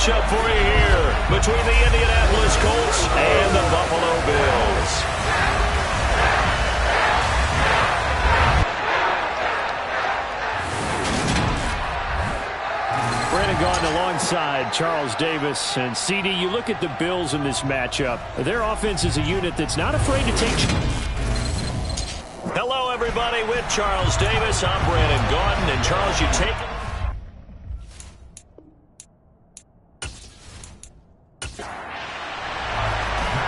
matchup for you here between the Indianapolis Colts and the Buffalo Bills. Brandon Gaudin alongside Charles Davis. And CD, you look at the Bills in this matchup. Their offense is a unit that's not afraid to take... Hello, everybody, with Charles Davis. I'm Brandon Gaudin. And Charles, you take it.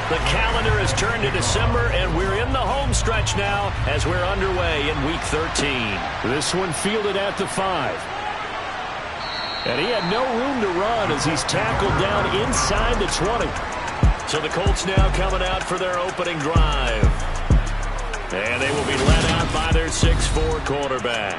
The calendar has turned to December, and we're in the home stretch now as we're underway in Week 13. This one fielded at the 5. And he had no room to run as he's tackled down inside the 20. So the Colts now coming out for their opening drive. And they will be led out by their 6'4" quarterback.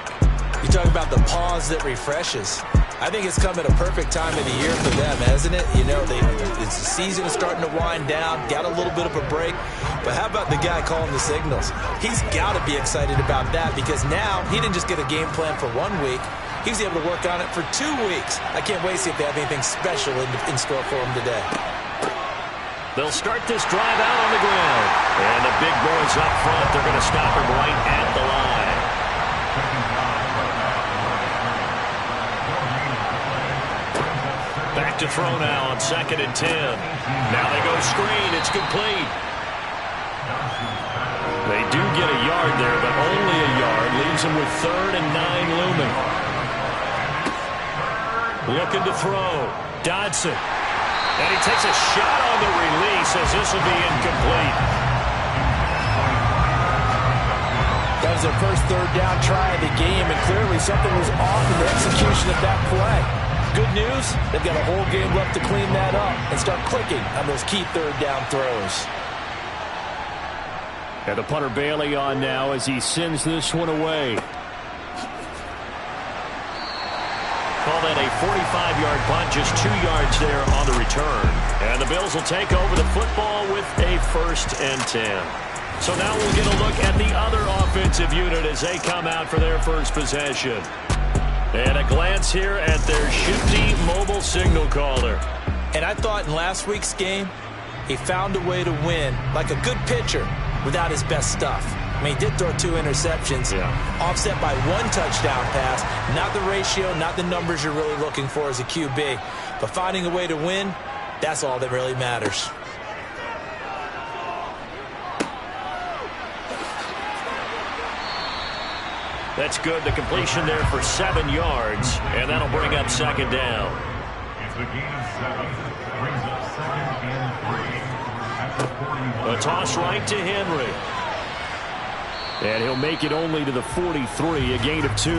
You talk about the pause that refreshes. I think it's come at a perfect time of the year for them, hasn't it? You know, the season is starting to wind down, got a little bit of a break. But how about the guy calling the signals? He's got to be excited about that because now he didn't just get a game plan for 1 week. He was able to work on it for 2 weeks. I can't wait to see if they have anything special in store for him today. They'll start this drive out on the ground. And the big boys up front, they're going to stop him right at the line. Back to throw now on 2nd and 10. Now they go screen. It's complete. They do get a yard there, but only a yard. Leaves them with 3rd and 9 looming. Looking to throw. Dodson. And he takes a shot on the release as this will be incomplete. That was their first 3rd down try of the game, and clearly something was off in the execution of that play. Good news, they've got a whole game left to clean that up and start clicking on those key 3rd down throws. And the punter Bailey on now as he sends this one away. Call that a 45-yard punt, just 2 yards there on the return. And the Bills will take over the football with a 1st and 10. So now we'll get a look at the other offensive unit as they come out for their first possession. And a glance here at their shifty mobile signal caller. And I thought in last week's game, he found a way to win like a good pitcher without his best stuff. I mean, he did throw 2 interceptions, offset by 1 touchdown pass. Not the ratio, not the numbers you're really looking for as a QB. But finding a way to win, that's all that really matters. That's good. The completion there for 7 yards, and that'll bring up 2nd down. It's a gain of 7. Brings up 2nd and 3. A toss right to Henry. And he'll make it only to the 43, a gain of 2.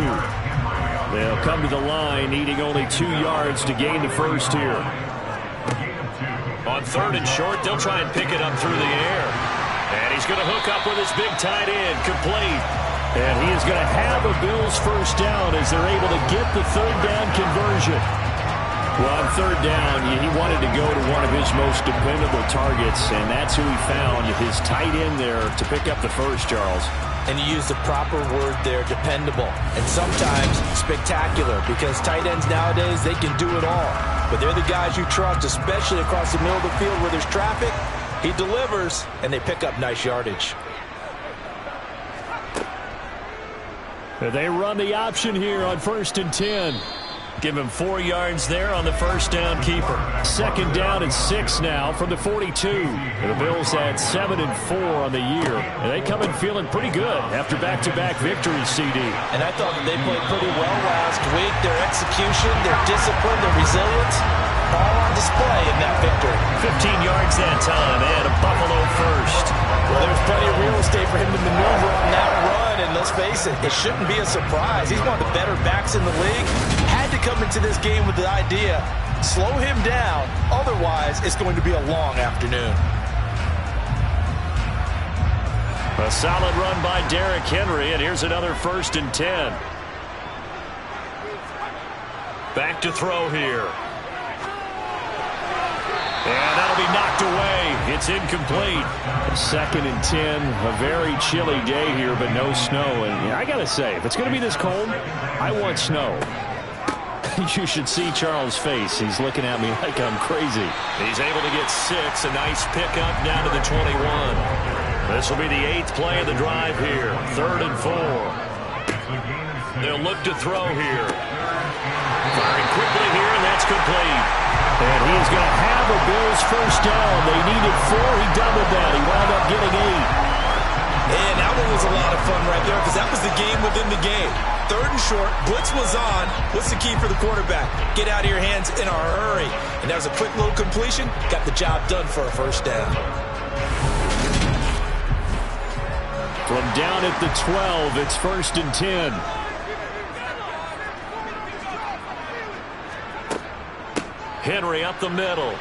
They'll come to the line, needing only 2 yards to gain the first here. On 3rd and short, they'll try and pick it up through the air. And he's going to hook up with his big tight end, complete. And he is going to have a Bills first down as they're able to get the 3rd down conversion. Well, on 3rd down, he wanted to go to one of his most dependable targets, and that's who he found, his tight end there, to pick up the first, Charles. And you use the proper word there, dependable. And sometimes spectacular, because tight ends nowadays, they can do it all. But they're the guys you trust, especially across the middle of the field where there's traffic. He delivers, and they pick up nice yardage. They run the option here on 1st and 10. Give him 4 yards there on the first down keeper. 2nd down and 6 now from the 42. The Bills had 7 and 4 on the year. And they come in feeling pretty good after back-to-back victories, CD. And I thought that they played pretty well last week. Their execution, their discipline, their resilience, all on display in that victory. 15 yards that time and a Buffalo first. Well, there's plenty of real estate for him to maneuver on that run. And let's face it, it shouldn't be a surprise. He's one of the better backs in the league. Had to come into this game with the idea, slow him down. Otherwise, it's going to be a long afternoon. A solid run by Derrick Henry, and here's another 1st and 10. Back to throw here. And that'll be knocked away. It's incomplete. 2nd and 10. A very chilly day here, but no snow. And I got to say, if it's going to be this cold, I want snow. You should see Charles' face. He's looking at me like I'm crazy. He's able to get 6. A nice pickup down to the 21. This will be the 8th play of the drive here. 3rd and 4. They'll look to throw here. Firing quickly here, and that's complete. And he's going to have a Bills first down. They needed 4. He doubled that. He wound up getting 8. And that one was a lot of fun right there because that was the game within the game. 3rd and short, blitz was on. What's the key for the quarterback? Get out of your hands in a hurry. And that was a quick little completion. Got the job done for a first down. From down at the 12, it's 1st and 10. Henry up the middle.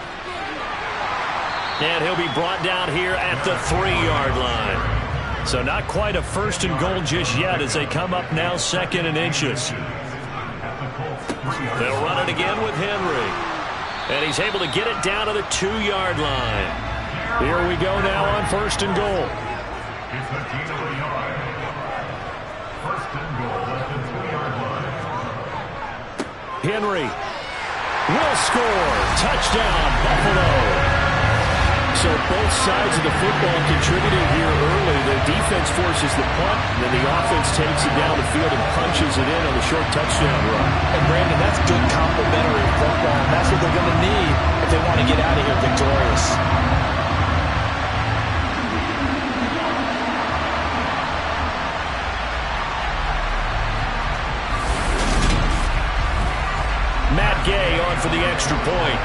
And he'll be brought down here at the 3-yard line. So not quite a 1st and goal just yet as they come up now 2nd and inches. They'll run it again with Henry. And he's able to get it down to the 2-yard line. Here we go now on 1st and goal. It's the team of the yard. 1st and goal at the 2-yard line. Henry will score. Touchdown, Buffalo. So both sides of the football contributing here early. The defense forces the punt, and then the offense takes it down the field and punches it in on the short touchdown run. And Brandon, that's good complementary football, and that's what they're going to need if they want to get out of here victorious. Matt Gay on for the extra point.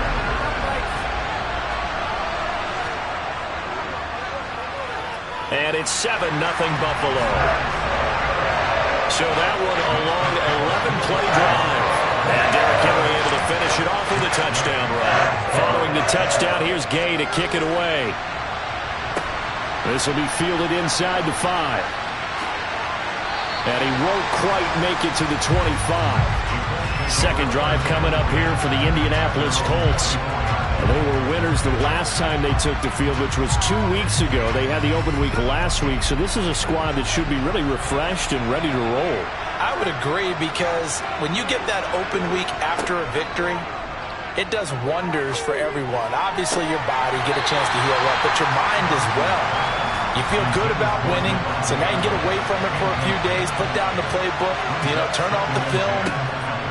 And it's 7-0 Buffalo. So that one a long 11-play drive. And Derrick Henry able to finish it off with a touchdown run. Following the touchdown, here's Gay to kick it away. This will be fielded inside the 5. And he won't quite make it to the 25. Second drive coming up here for the Indianapolis Colts. They were winners the last time they took the field, which was 2 weeks ago. They had the open week last week, so this is a squad that should be really refreshed and ready to roll. I would agree because when you get that open week after a victory, it does wonders for everyone. Obviously, your body get a chance to heal up, but your mind as well. You feel good about winning, so now you can get away from it for a few days, put down the playbook, turn off the film.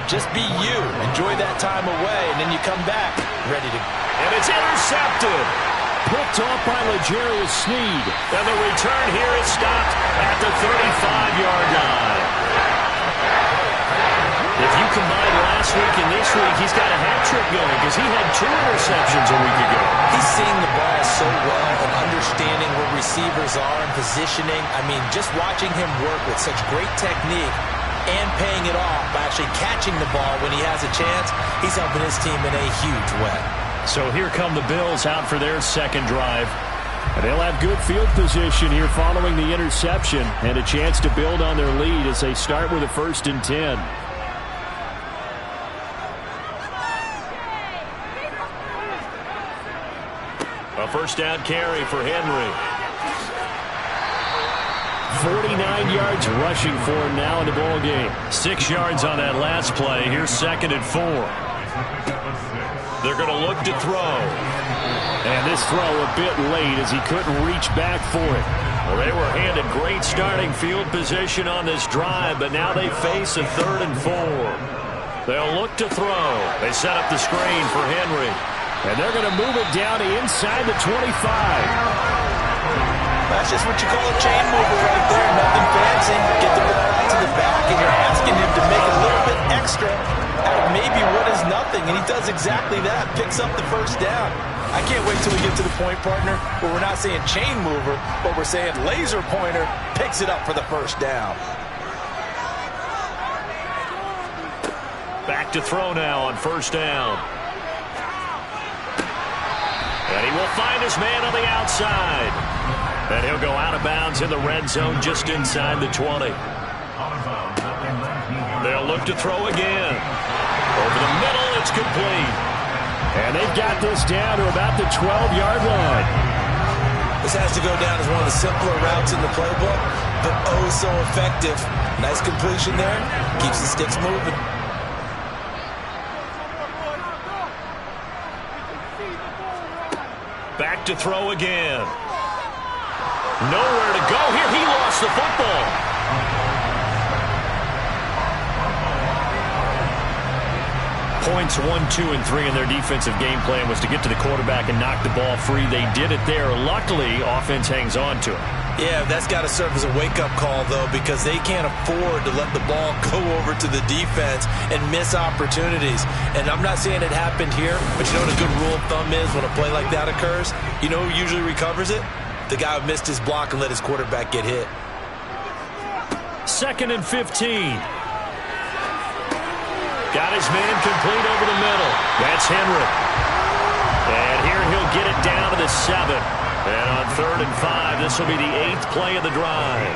Just be you. Enjoy that time away, and then you come back ready to. And it's intercepted. Picked off by L'Jarius Sneed. And the return here is stopped at the 35-yard line. If you combine last week and this week, he's got a hat trick going because he had 2 interceptions a week ago. He's seeing the ball so well and understanding where receivers are and positioning. I mean, just watching him work with such great technique and paying it off by actually catching the ball when he has a chance, he's helping his team in a huge way. So here come the Bills out for their second drive. And they'll have good field position here following the interception and a chance to build on their lead as they start with a 1st and 10. A first down carry for Henry. 49 yards rushing for him now in the ball game. 6 yards on that last play. Here's 2nd and 4. They're going to look to throw. And this throw a bit late as he couldn't reach back for it. Well, they were handed great starting field position on this drive, but now they face a 3rd and 4. They'll look to throw. They set up the screen for Henry. And they're going to move it down to inside the 25. That's just what you call a chain mover right there. Nothing fancy. Get the ball out to the back, and you're asking him to make a little bit extra out of maybe what is nothing. And he does exactly that. Picks up the first down. I can't wait till we get to the point, partner, where we're not saying chain mover, but we're saying laser pointer picks it up for the first down. Back to throw now on first down. And he will find his man on the outside. And he'll go out of bounds in the red zone just inside the 20. They'll look to throw again. Over the middle, it's complete. And they've got this down to about the 12-yard line. This has to go down as one of the simpler routes in the playbook, but oh so effective. Nice completion there. Keeps the sticks moving. Back to throw again. Nowhere to go here. He lost the football. Points 1, 2, and 3 in their defensive game plan was to get to the quarterback and knock the ball free. They did it there. Luckily, offense hangs on to it. Yeah, that's got to serve as a wake-up call, though, because they can't afford to let the ball go over to the defense and miss opportunities. And I'm not saying it happened here, but you know what a good rule of thumb is when a play like that occurs? You know who usually recovers it? The guy who missed his block and let his quarterback get hit. 2nd and 15. Got his man complete over the middle. That's Henry. And here he'll get it down to the 7. And on 3rd and 5, this will be the 8th play of the drive.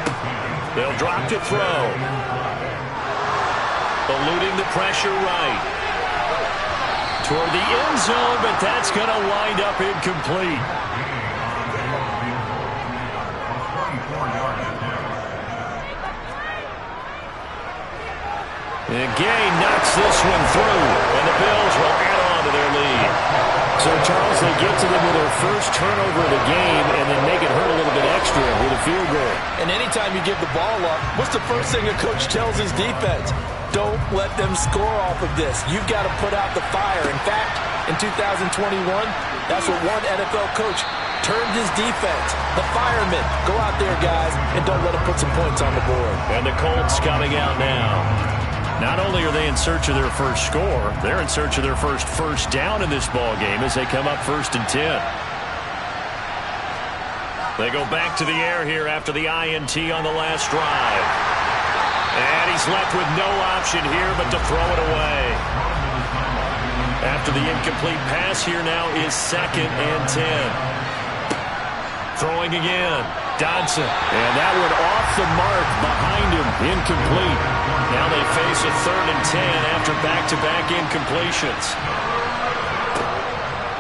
They'll drop to throw. Eluding the pressure right. Toward the end zone, but that's going to wind up incomplete. And Gay knocks this one through, and the Bills will add on to their lead. So, Charles, they get to them with their first turnover of the game and then make it hurt a little bit extra with a field goal. And anytime you give the ball up, what's the first thing a coach tells his defense? Don't let them score off of this. You've got to put out the fire. In fact, in 2021, that's what one NFL coach turned his defense. The firemen. Go out there, guys, and don't let them put some points on the board. And the Colts coming out now. Not only are they in search of their first score, they're in search of their first down in this ball game as they come up 1st and 10. They go back to the air here after the INT on the last drive. And he's left with no option here but to throw it away. After the incomplete pass here now is 2nd and 10. Throwing again. Dodson. And that one off the mark behind him. Incomplete. Now they face a 3rd and 10 after back-to-back incompletions.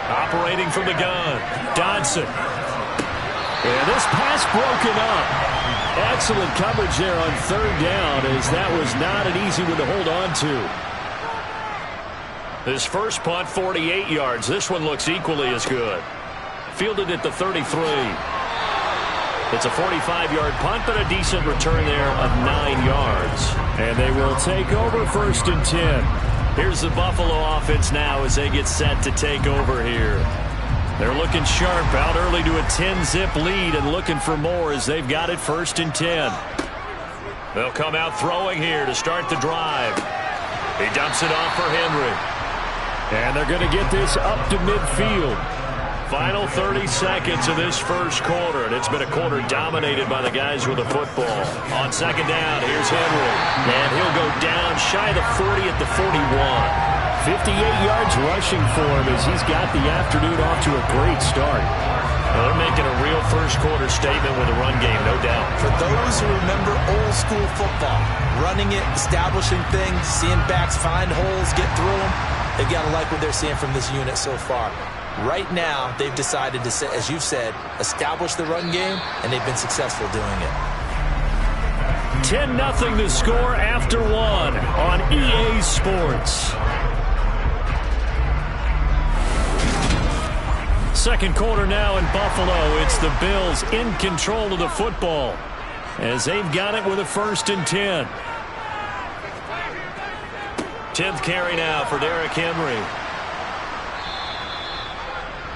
Operating from the gun. Dodson. And this pass broken up. Excellent coverage there on 3rd down, as that was not an easy one to hold on to. His first punt, 48 yards. This one looks equally as good. Fielded at the 33. It's a 45-yard punt, but a decent return there of 9 yards. And they will take over 1st and 10. Here's the Buffalo offense now as they get set to take over here. They're looking sharp, out early to a 10-zip lead and looking for more as they've got it 1st and 10. They'll come out throwing here to start the drive. He dumps it off for Henry. And they're going to get this up to midfield. Final 30 seconds of this first quarter, and it's been a quarter dominated by the guys with the football. On 2nd down, here's Henry, and he'll go down shy of the 40 at the 41. 58 yards rushing for him as he's got the afternoon off to a great start. Well, they're making a real first quarter statement with a run game, no doubt. For those who remember old school football, running it, establishing things, seeing backs find holes, get through them, they've got to like what they're seeing from this unit so far. Right now, they've decided to, as you've said, establish the run game, and they've been successful doing it. 10-0 the score after 1 on EA Sports. Second quarter now in Buffalo. It's the Bills in control of the football as they've got it with a 1st and 10. 10th carry now for Derrick Henry.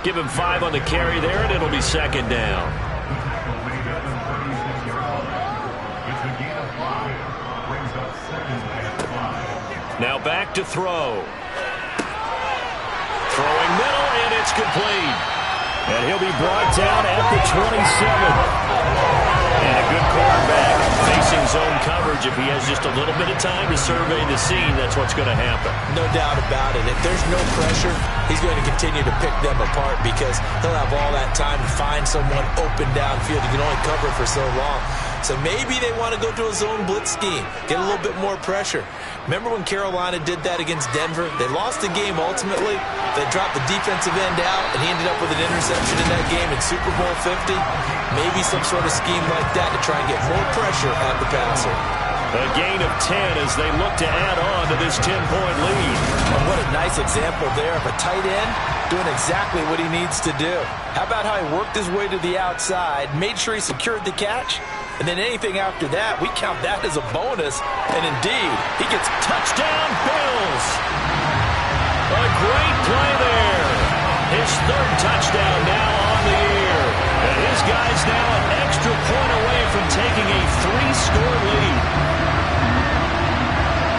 Give him 5 on the carry there, and it'll be 2nd down. Now back to throw. Throwing middle, and it's complete. And he'll be brought down at the 27. And a good quarterback facing zone coverage. If he has just a little bit of time to survey the scene, that's what's going to happen. No doubt about it. If there's no pressure, he's going to continue to pick them apart because he'll have all that time to find someone open downfield. You can only cover for so long. So maybe they want to go to a zone blitz scheme, get a little bit more pressure. Remember when Carolina did that against Denver? They lost the game ultimately. They dropped the defensive end out, and he ended up with an interception in that game in Super Bowl 50. Maybe some sort of scheme like that to try and get more pressure at the passer. A gain of 10 as they look to add on to this 10-point lead. And what a nice example there of a tight end doing exactly what he needs to do. How about how he worked his way to the outside, made sure he secured the catch, and then anything after that, we count that as a bonus. And indeed, he gets touchdown Bills. A great play there. His third touchdown now on the year. And his guy's now an extra point away from taking a 3-score lead.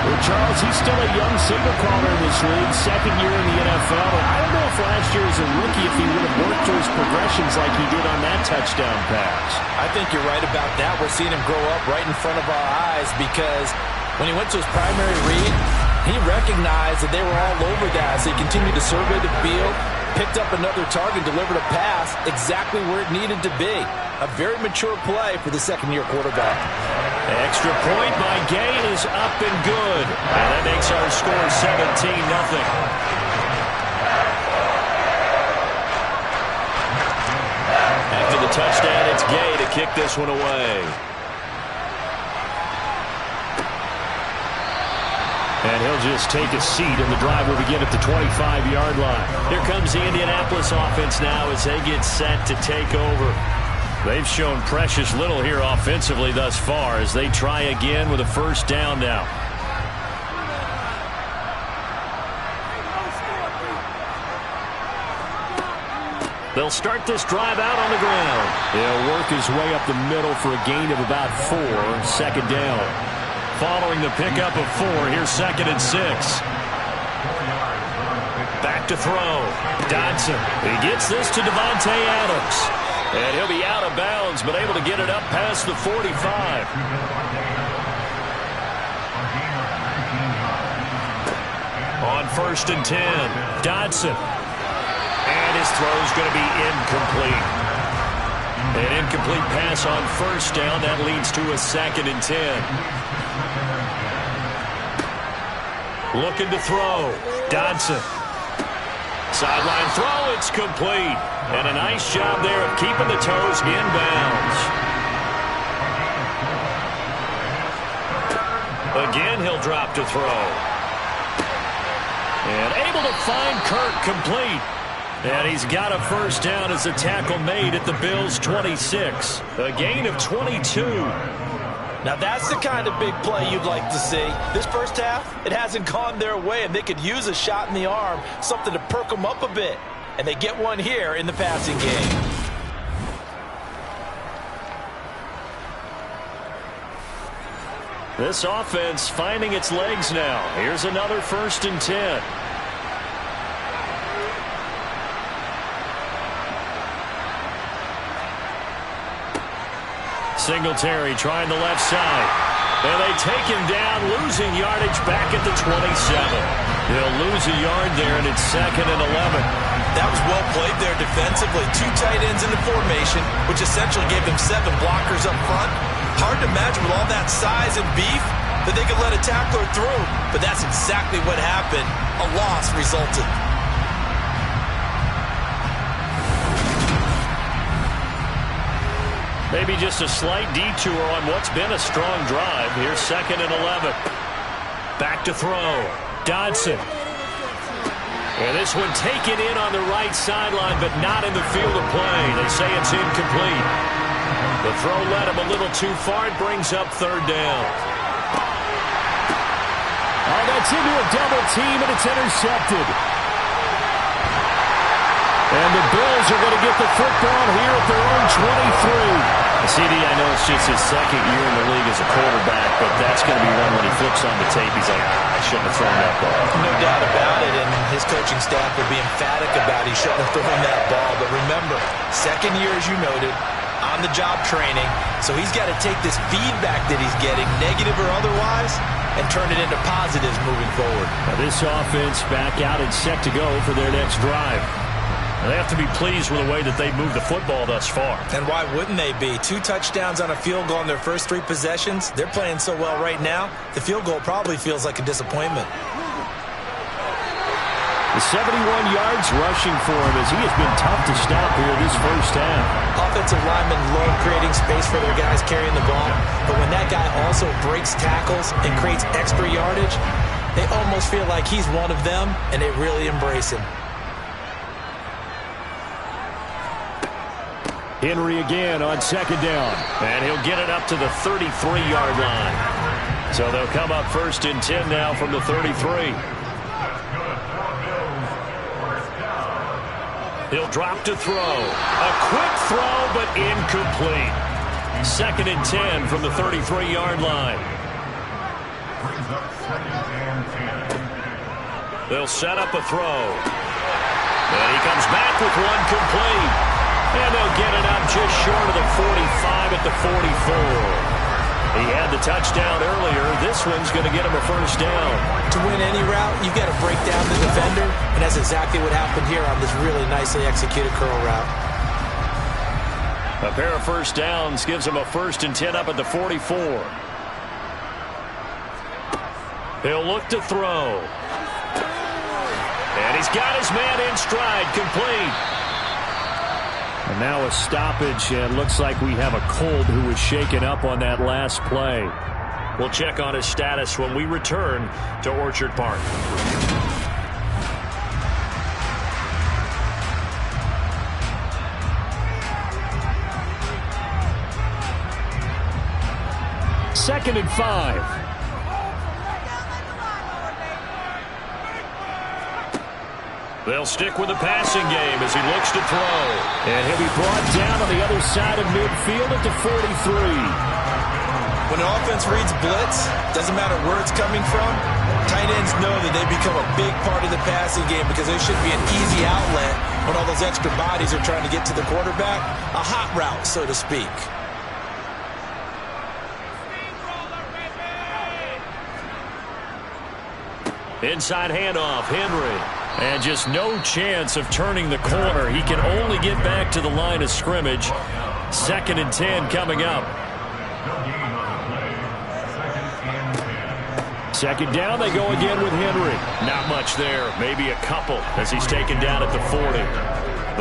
Well, Charles, he's still a young signal caller in this league, second year in the NFL. And I don't know if last year as a rookie if he would have worked through his progressions like he did on that touchdown pass. I think you're right about that. We're seeing him grow up right in front of our eyes because when he went to his primary read, he recognized that they were all over that. So he continued to survey the field, picked up another target, delivered a pass exactly where it needed to be. A very mature play for the second-year quarterback. Extra point by Gay is up and good. And that makes our score 17-0. After the touchdown, it's Gay to kick this one away. And he'll just take a seat, and the drive will begin at the 25-yard line. Here comes the Indianapolis offense now as they get set to take over. They've shown precious little here offensively thus far as they try again with a first down now. They'll start this drive out on the ground. He'll work his way up the middle for a gain of about 4, second down. Following the pickup of 4, here's 2nd and 6. Back to throw. Dodson. He gets this to Devontae Adams. And he'll be out of bounds, but able to get it up past the 45. On 1st and 10, Dodson. And his throw's going to be incomplete. An incomplete pass on 1st down. That leads to a 2nd and 10. Looking to throw. Dodson. Sideline throw. It's complete. And a nice job there of keeping the toes inbounds. Again, he'll drop to throw. And able to find Kirk complete. And he's got a first down as a tackle made at the Bills' 26. A gain of 22. Now that's the kind of big play you'd like to see. This first half, it hasn't gone their way, and they could use a shot in the arm, something to perk them up a bit. And they get one here in the passing game. This offense finding its legs now. Here's another 1st and 10. Singletary trying the left side. And they take him down, losing yardage back at the 27. They'll lose a yard there, and it's 2nd and 11. That was well played there defensively. 2 tight ends in the formation, which essentially gave them 7 blockers up front. Hard to imagine with all that size and beef that they could let a tackler through. But that's exactly what happened. A loss resulted. Maybe just a slight detour on what's been a strong drive. Here's 2nd and 11. Back to throw. Dodson. And this one taken in on the right sideline, but not in the field of play. They say it's incomplete. The throw led him a little too far. It brings up 3rd down. Oh, that's into a double team, and it's intercepted. And the Bills are going to get the football here at their own 23. CD, I know it's just his 2nd year in the league as a quarterback, but that's going to be one when he flips on the tape. He's like, I shouldn't have thrown that ball. No doubt about it, and his coaching staff will be emphatic about he shouldn't have thrown that ball. But remember, 2nd year, as you noted, on-the-job training, so he's got to take this feedback that he's getting, negative or otherwise, and turn it into positives moving forward. Now this offense back out and set to go for their next drive. They have to be pleased with the way that they've moved the football thus far. And why wouldn't they be? 2 touchdowns on a field goal in their first 3 possessions. They're playing so well right now, the field goal probably feels like a disappointment. The 71 yards rushing for him as he has been tough to stop here this first half. Offensive linemen love creating space for their guys carrying the ball, but when that guy also breaks tackles and creates extra yardage, they almost feel like he's one of them, and they really embrace him. Henry again on second down. And he'll get it up to the 33-yard line. So they'll come up 1st and 10 now from the 33. He'll drop to throw. A quick throw, but incomplete. 2nd and 10 from the 33-yard line. They'll set up a throw. And he comes back with one complete. And they'll get it up just short of the 45 at the 44. He had the touchdown earlier. This one's going to get him a 1st down. To win any route, you've got to break down the defender, and that's exactly what happened here on this really nicely executed curl route. A pair of 1st downs gives him a 1st and 10 up at the 44. He'll look to throw. And he's got his man in stride, complete. And now a stoppage, and looks like we have a Colt who was shaken up on that last play. We'll check on his status when we return to Orchard Park. Second and 5. They'll stick with the passing game as he looks to throw. And he'll be brought down on the other side of midfield at the 43. When an offense reads blitz, doesn't matter where it's coming from, tight ends know that they become a big part of the passing game because there should be an easy outlet when all those extra bodies are trying to get to the quarterback. A hot route, so to speak. Inside handoff, Henry. And just no chance of turning the corner. He can only get back to the line of scrimmage. 2nd and 10 coming up. 2nd down, they go again with Henry. Not much there, maybe a couple as he's taken down at the 40.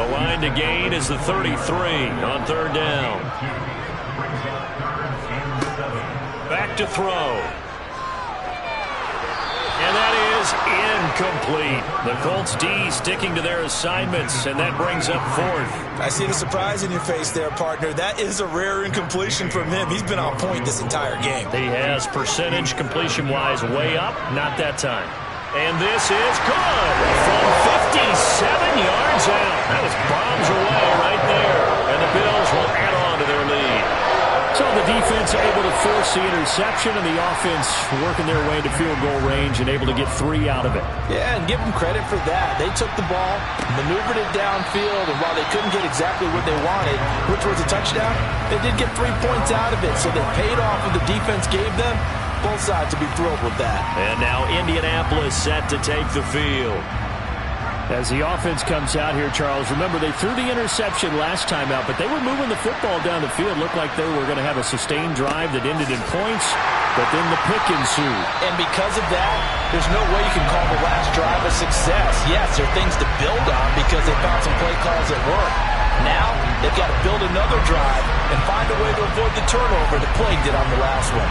The line to gain is the 33 on 3rd down. Back to throw. And that is incomplete. The Colts D sticking to their assignments, and that brings up 4th. I see the surprise in your face there, partner. That is a rare incompletion from him. He's been on point this entire game. He has percentage completion-wise way up, not that time. And this is good from 57 yards out. That was bombs away right there. And the Bills will add on to their lead. So the defense able to force the interception, and the offense working their way to field goal range and able to get 3 out of it. Yeah, and give them credit for that. They took the ball, maneuvered it downfield, and while they couldn't get exactly what they wanted, which was a touchdown, they did get 3 points out of it. So they paid off what the defense gave them. Both sides to be thrilled with that. And now Indianapolis set to take the field. As the offense comes out here, Charles, remember they threw the interception last time out, but they were moving the football down the field. Looked like they were going to have a sustained drive that ended in points, but then the pick ensued. And because of that, there's no way you can call the last drive a success. Yes, there are things to build on because they found some play calls that work. Now, they've got to build another drive and find a way to avoid the turnover that plagued it on the last one.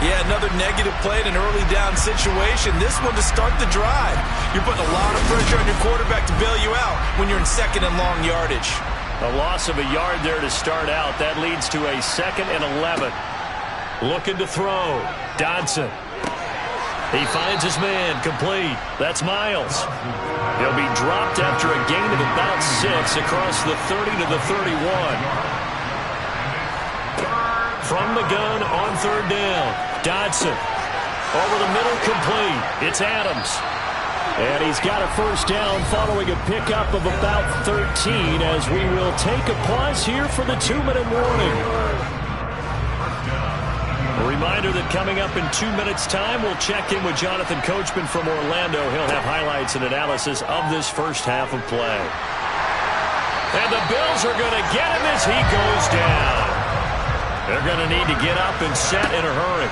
Yeah, another negative play in an early down situation. This one to start the drive. You're putting a lot of pressure on your quarterback to bail you out when you're in 2nd and long yardage. A loss of a yard there to start out. That leads to a 2nd and 11. Looking to throw. Dodson. He finds his man, complete. That's Miles. He'll be dropped after a gain of about 6 across the 30 to the 31. From the gun on 3rd down. Dodson. Over the middle, complete. It's Adams. And he's got a 1st down following a pickup of about 13 as we will take a pause here for the 2-minute warning. A reminder that coming up in 2 minutes' time, we'll check in with Jonathan Coachman from Orlando. He'll have highlights and analysis of this first half of play. And the Bills are going to get him as he goes down. They're going to need to get up and set in a hurry.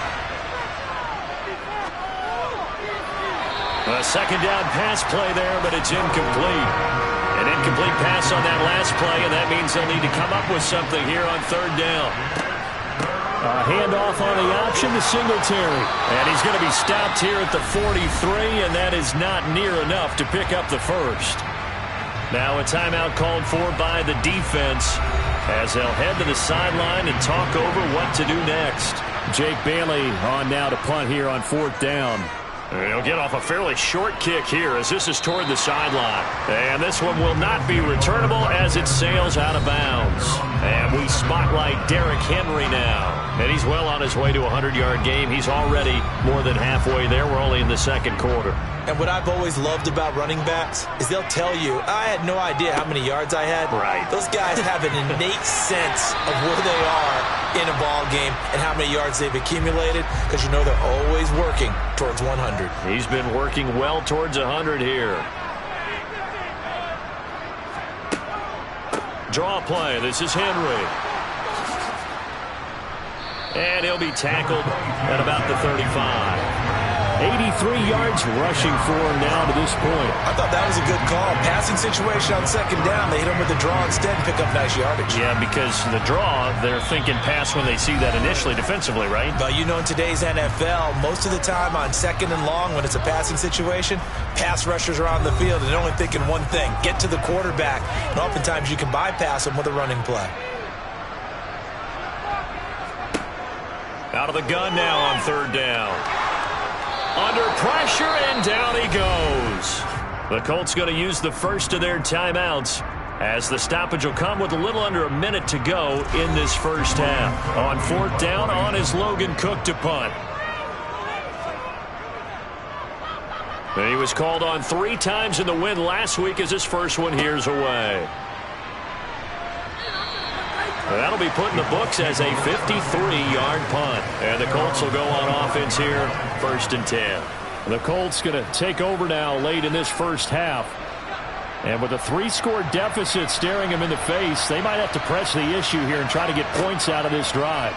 A 2nd down pass play there, but it's incomplete. An incomplete pass on that last play, and that means they'll need to come up with something here on 3rd down. A handoff on the option to Singletary. And he's going to be stopped here at the 43, and that is not near enough to pick up the 1st. Now a timeout called for by the defense. as they'll head to the sideline and talk over what to do next. Jake Bailey on now to punt here on 4th down. He'll get off a fairly short kick here as this is toward the sideline. And this one will not be returnable as it sails out of bounds. And we spotlight Derrick Henry now. And he's well on his way to a 100-yard game. He's already more than halfway there. We're only in the second quarter. And what I've always loved about running backs is they'll tell you, I had no idea how many yards I had. Right. Those guys have an innate sense of where they are in a ball game and how many yards they've accumulated because you know they're always working towards 100. He's been working well towards 100 here. Draw play. This is Henry. And he'll be tackled at about the 35. 83 yards rushing for him now to this point. I thought that was a good call. Passing situation on 2nd down. They hit him with the draw instead and pick up nice yardage. Yeah, because the draw, they're thinking pass when they see that initially defensively, right? But you know in today's NFL, most of the time on 2nd and long when it's a passing situation, pass rushers are on the field and they're only thinking one thing, get to the quarterback. And oftentimes you can bypass them with a running play. Out of the gun now on 3rd down. Under pressure, and down he goes. The Colts going to use the first of their timeouts as the stoppage will come with a little under a minute to go in this first half. On 4th down, on is Logan Cook to punt. And he was called on 3 times in the win last week as his first one here's away. That'll be put in the books as a 53-yard punt. And the Colts will go on offense here, 1st and 10. The Colts going to take over now late in this first half. And with a 3-score deficit staring them in the face, they might have to press the issue here and try to get points out of this drive.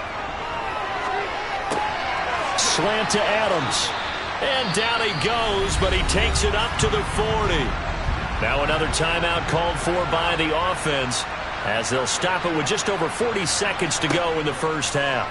Slant to Adams. And down he goes, but he takes it up to the 40. Now another timeout called for by the offense, as they'll stop it with just over 40 seconds to go in the first half.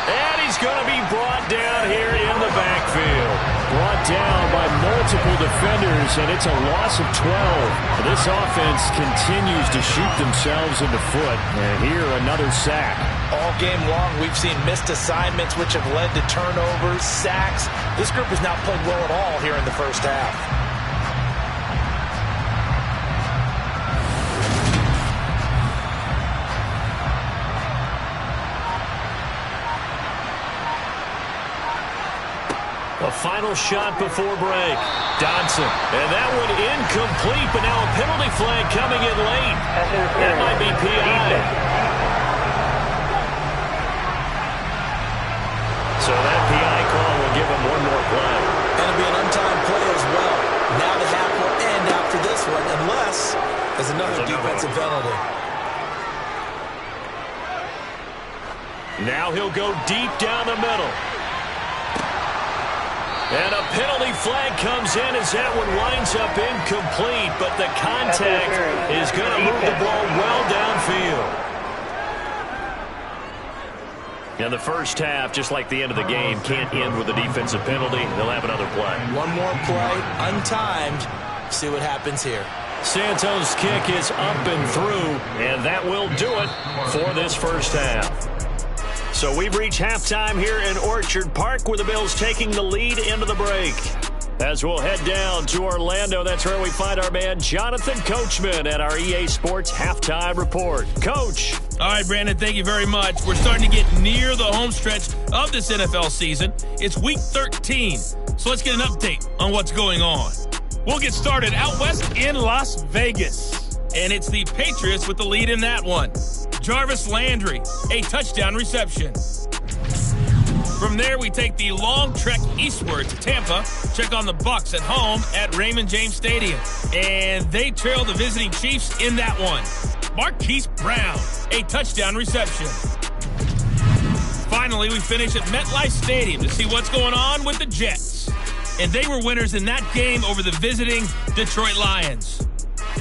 And he's going to be brought down here in the backfield. Brought down by multiple defenders, and it's a loss of 12. This offense continues to shoot themselves in the foot. And here, another sack. All game long, we've seen missed assignments, which have led to turnovers, sacks. This group has not played well at all here in the first half. A final shot before break. Dodson. And that one incomplete, but now a penalty flag coming in late. That might be PI. So that PI call will give him one more play. And it'll be an untimed play as well. Now the half will end after this one, unless there's another defensive penalty. Now he'll go deep down the middle. And a penalty flag comes in as that one winds up incomplete, but the contact is going to move the ball well downfield. And the first half, just like the end of the game, can't end with a defensive penalty. They'll have another play. One more play, untimed. See what happens here. Santos' kick is up and through, and that will do it for this first half. So we've reached halftime here in Orchard Park, where the Bills taking the lead into the break. As we'll head down to Orlando, that's where we find our man Jonathan Coachman at our EA Sports Halftime Report. Coach. All right, Brandon, thank you very much. We're starting to get near the home stretch of this NFL season. It's Week 13, so let's get an update on what's going on. We'll get started out west in Las Vegas, and it's the Patriots with the lead in that one. Jarvis Landry, a touchdown reception. From there, we take the long trek eastward to Tampa, check on the Bucs at home at Raymond James Stadium. And they trail the visiting Chiefs in that one. Marquise Brown, a touchdown reception. Finally, we finish at MetLife Stadium to see what's going on with the Jets. And they were winners in that game over the visiting Detroit Lions.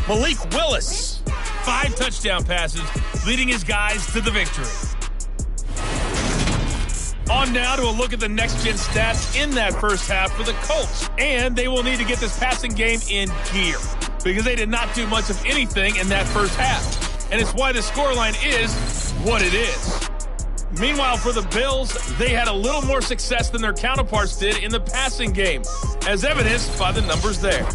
Malik Willis, 5 touchdown passes, leading his guys to the victory. On now to a look at the next-gen stats in that first half for the Colts. And they will need to get this passing game in gear. because they did not do much of anything in that first half. And it's why the scoreline is what it is. Meanwhile, for the Bills, they had a little more success than their counterparts did in the passing game, as evidenced by the numbers there.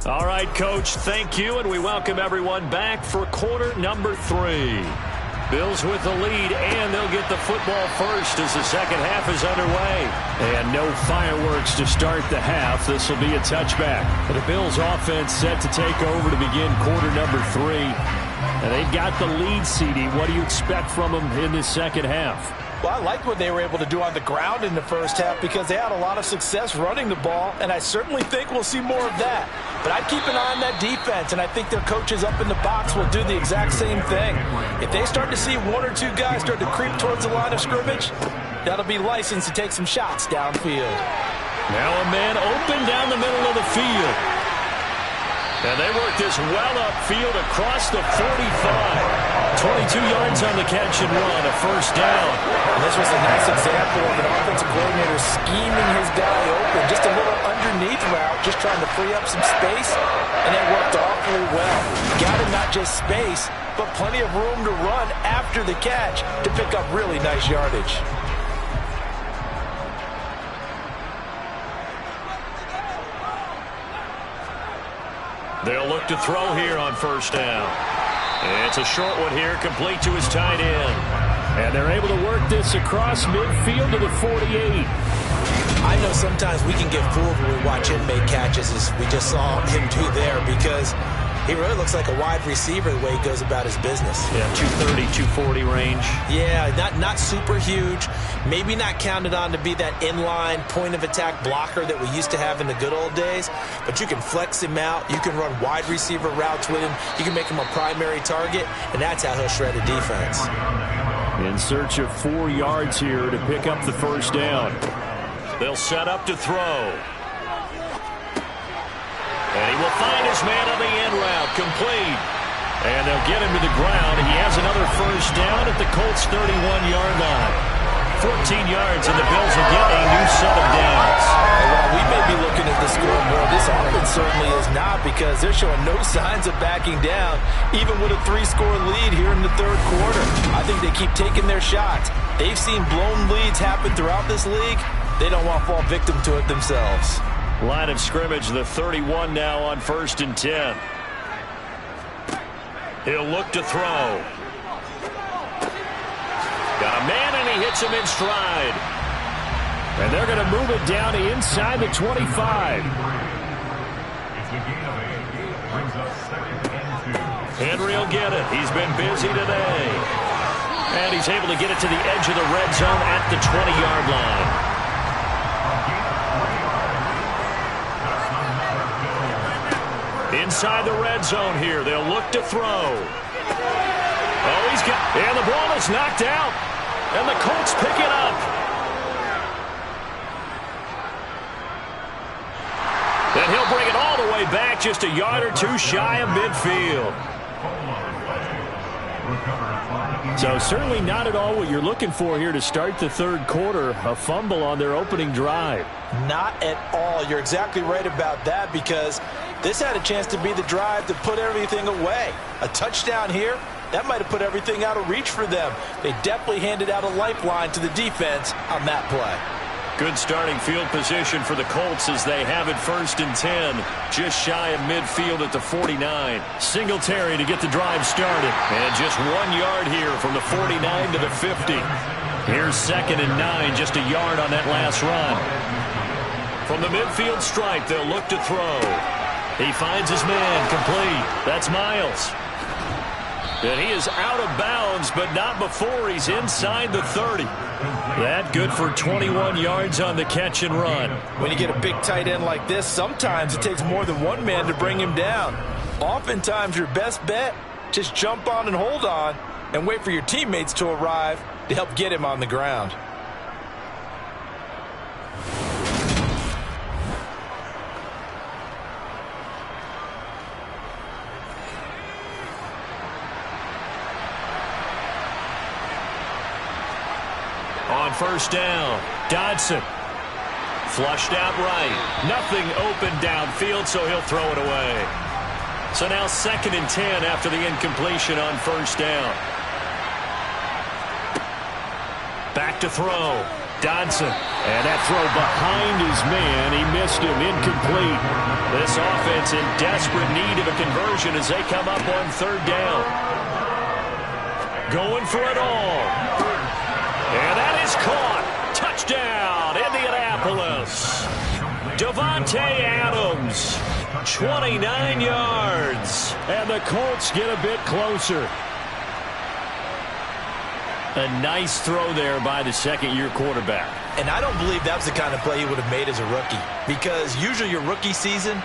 All right, Coach, thank you, and we welcome everyone back for quarter number 3. Bills with the lead, and they'll get the football first as the second half is underway. And no fireworks to start the half. This will be a touchback. The Bills offense set to take over to begin quarter number 3. And they've got the lead, CD. What do you expect from them in this second half? Well, I liked what they were able to do on the ground in the first half because they had a lot of success running the ball, and I certainly think we'll see more of that. But I'd keep an eye on that defense, and I think their coaches up in the box will do the exact same thing. If they start to see 1 or 2 guys start to creep towards the line of scrimmage, that'll be licensed to take some shots downfield. Now a man open down the middle of the field. And they work this well upfield across the 45. 22 yards on the catch and run, a first down. And this was a nice example of an offensive coordinator scheming his guy open. Just a little underneath route, just trying to free up some space. And it worked awfully well. Got him not just space, but plenty of room to run after the catch to pick up really nice yardage. They'll look to throw here on first down. It's a short one here, complete to his tight end. And they're able to work this across midfield to the 48. I know sometimes we can get fooled when we watch him make catches, as we just saw him do there, because he really looks like a wide receiver the way he goes about his business. Yeah, 230, 240 range. Yeah, not super huge. Maybe not counted on to be that inline point-of-attack blocker that we used to have in the good old days. But you can flex him out. You can run wide receiver routes with him. You can make him a primary target, and that's how he'll shred a defense. In search of 4 yards here to pick up the first down. They'll set up to throw. And he will find his man on the end route, complete. And they'll get him to the ground. He has another first down at the Colts' 31-yard line. 14 yards, and the Bills will get a new set of downs. Well, we may be looking at the scoreboard. This offense certainly is not, because they're showing no signs of backing down, even with a 3-score lead here in the third quarter. I think they keep taking their shots. They've seen blown leads happen throughout this league. They don't want to fall victim to it themselves. Line of scrimmage, the 31 now on 1st and 10. He'll look to throw. Got a man, and he hits him in stride. And they're going to move it down to inside the 25. It's a gain of 8. Brings up 2nd and 2. Henry will get it. He's been busy today. And he's able to get it to the edge of the red zone at the 20-yard line. Inside the red zone here. They'll look to throw. Oh, he's got... And the ball is knocked out. And the Colts pick it up. And he'll bring it all the way back, just a yard or 2 shy of midfield. So certainly not at all what you're looking for here to start the third quarter. A fumble on their opening drive. Not at all. You're exactly right about that, because this had a chance to be the drive to put everything away. A touchdown here, that might have put everything out of reach for them. They definitely handed out a lifeline to the defense on that play. Good starting field position for the Colts as they have it 1st and 10. Just shy of midfield at the 49. Singletary to get the drive started. And just 1 yard here from the 49 to the 50. Here's 2nd and 9, just a yard on that last run. From the midfield stripe, they'll look to throw. He finds his man, complete. That's Miles. And he is out of bounds, but not before he's inside the 30. That good for 21 yards on the catch and run. When you get a big tight end like this, sometimes it takes more than one man to bring him down. Oftentimes, your best bet, just jump on and hold on and wait for your teammates to arrive to help get him on the ground. On first down, Dodson Flushed out right. Nothing open downfield, so he'll throw it away. So now 2nd and 10 after the incompletion on 1st down. Back to throw. Dodson. And that throw behind his man. He missed him. Incomplete. This offense in desperate need of a conversion as they come up on 3rd down. Going for it all. And that is caught. Touchdown, Indianapolis. Davante Adams, 29 yards. And the Colts get a bit closer. A nice throw there by the 2nd-year quarterback. And I don't believe that was the kind of play he would have made as a rookie, because usually your rookie season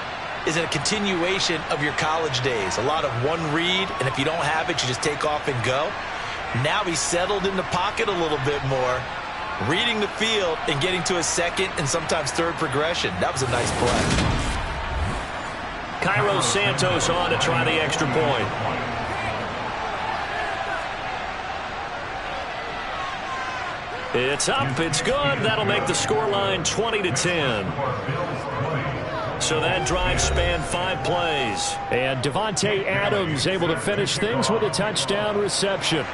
is a continuation of your college days. A lot of one read, and if you don't have it, you just take off and go. Now he's settled in the pocket a little bit more, reading the field and getting to his 2nd and sometimes 3rd progression. That was a nice play. Cairo Santos on to try the extra point. It's up, it's good. That'll make the scoreline 20-10. So that drive spanned 5 plays. And Davante Adams able to finish things with a touchdown reception.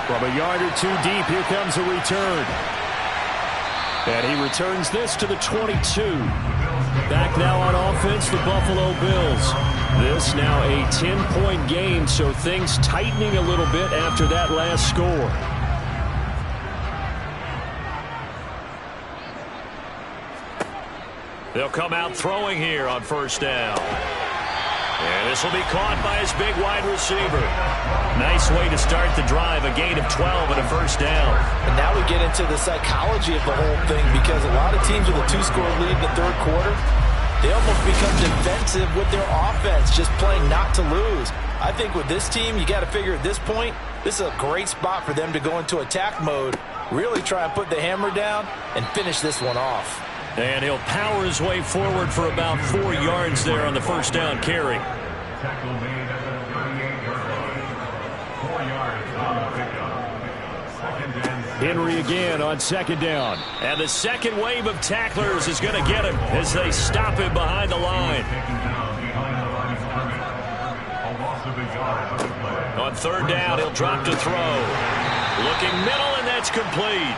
From a yard or 2 deep, here comes a return. And he returns this to the 22. Back now on offense, the Buffalo Bills. This now a 10-point game, so things tightening a little bit after that last score. They'll come out throwing here on 1st down. And this will be caught by his big wide receiver. Nice way to start the drive, a gain of 12 and a 1st down. And now we get into the psychology of the whole thing, because a lot of teams with a 2-score lead in the 3rd quarter, they almost become defensive with their offense, just playing not to lose. I think with this team, you got to figure at this point, this is a great spot for them to go into attack mode, really try and put the hammer down and finish this one off. And he'll power his way forward for about 4 yards there on the 1st down carry. Tackle made at the 38-yard line. 4 yards on the pickup. 2nd and 7. Henry again on 2nd down. And the second wave of tacklers is going to get him as they stop him behind the line. Taken down behind the line of scrimmage. A loss of a yard on the play. On 3rd down, he'll drop to throw. Looking middle, and that's complete.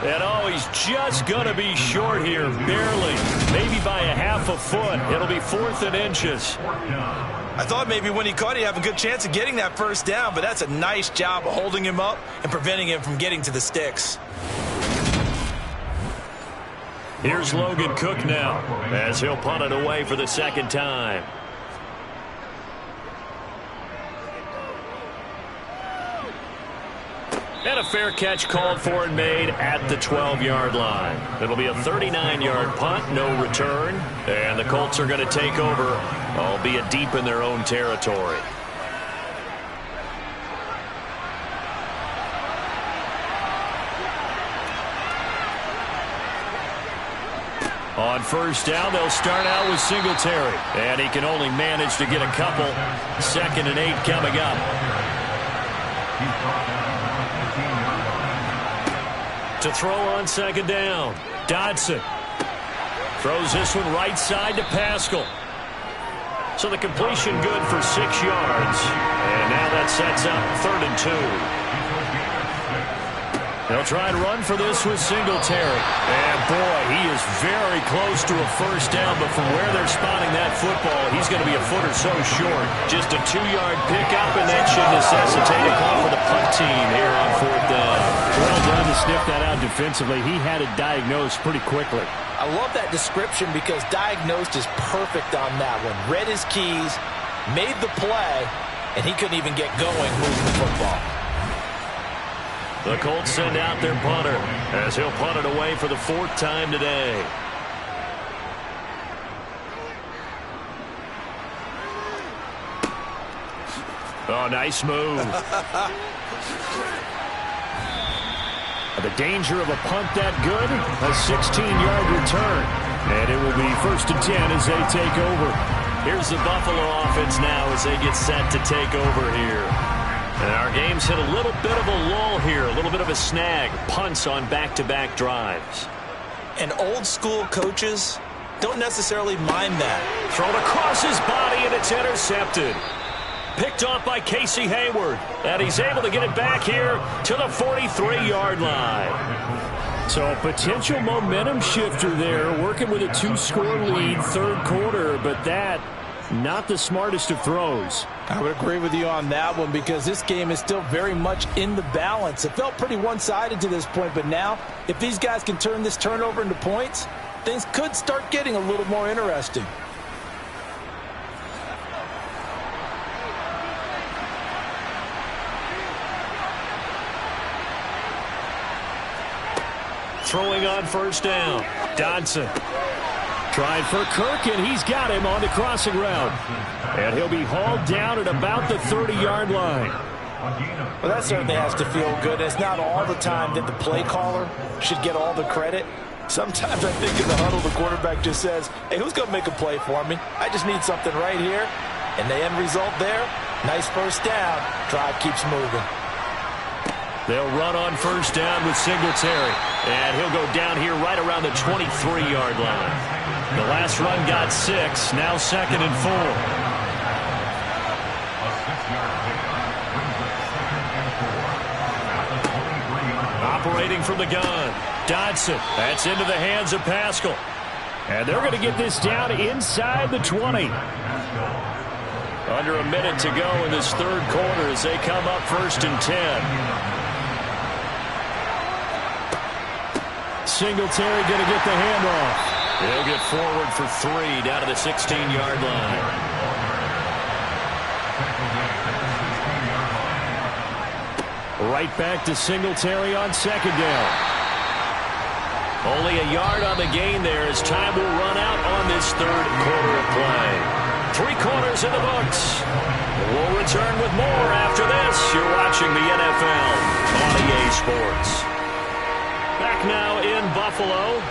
And oh, he's just going to be short here, barely. Maybe by a half a foot. It'll be 4th and inches. I thought maybe when he caught it, he'd have a good chance of getting that 1st down, but that's a nice job of holding him up and preventing him from getting to the sticks. Here's Logan Cook now as he'll punt it away for the 2nd time. And a fair catch called for and made at the 12-yard line. It'll be a 39-yard punt, no return. And the Colts are going to take over, albeit deep in their own territory. On 1st down, they'll start out with Singletary. And he can only manage to get a couple. 2nd and 8 coming up. To throw on 2nd down. Dodson throws this one right side to Pascal. So the completion good for 6 yards. And now that sets up 3rd and 2. They'll try and run for this with Singletary. And boy, he is very close to a 1st down, but from where they're spotting that football, he's going to be a foot or so short. Just a 2-yard pickup, and that should necessitate a call for the punt team here on 4th down. Well done to sniff that out defensively. He had it diagnosed pretty quickly. I love that description because diagnosed is perfect on that one. Read his keys, made the play, and he couldn't even get going moving the football. The Colts send out their punter as he'll punt it away for the 4th time today. Oh, nice move. The danger of a punt that good, a 16-yard return. And it will be 1st and 10 as they take over. Here's the Buffalo offense now as they get set to take over here. And our game's hit a little bit of a lull here, a little bit of a snag. Punts on back-to-back drives. And old-school coaches don't necessarily mind that. Thrown across his body, and it's intercepted. Picked off by Casey Hayward. And he's able to get it back here to the 43-yard line. So a potential momentum shifter there, working with a 2-score lead, third quarter, but that not the smartest of throws. I would agree with you on that one because this game is still very much in the balance. It felt pretty one-sided to this point, but now if these guys can turn this turnover into points, things could start getting a little more interesting. Throwing on first down. Dodson. Tried for Kirk, and he's got him on the crossing route. And he'll be hauled down at about the 30-yard line. Well, that certainly has to feel good. It's not all the time that the play caller should get all the credit. Sometimes I think in the huddle, the quarterback just says, hey, who's going to make a play for me? I just need something right here. And the end result there, nice first down. Drive keeps moving. They'll run on first down with Singletary. And he'll go down here right around the 23-yard line. The last run got 6, now 2nd and 4. Operating from the gun. Dodson. That's into the hands of Pascal. And they're going to get this down inside the 20. Under a minute to go in this third quarter as they come up 1st and 10. Singletary going to get the handoff. He'll get forward for 3 down to the 16-yard line. Right back to Singletary on 2nd down. Only a yard on the gain there as time will run out on this third quarter of play. 3 quarters in the books. We'll return with more after this. You're watching the NFL on EA Sports. Back now in Buffalo.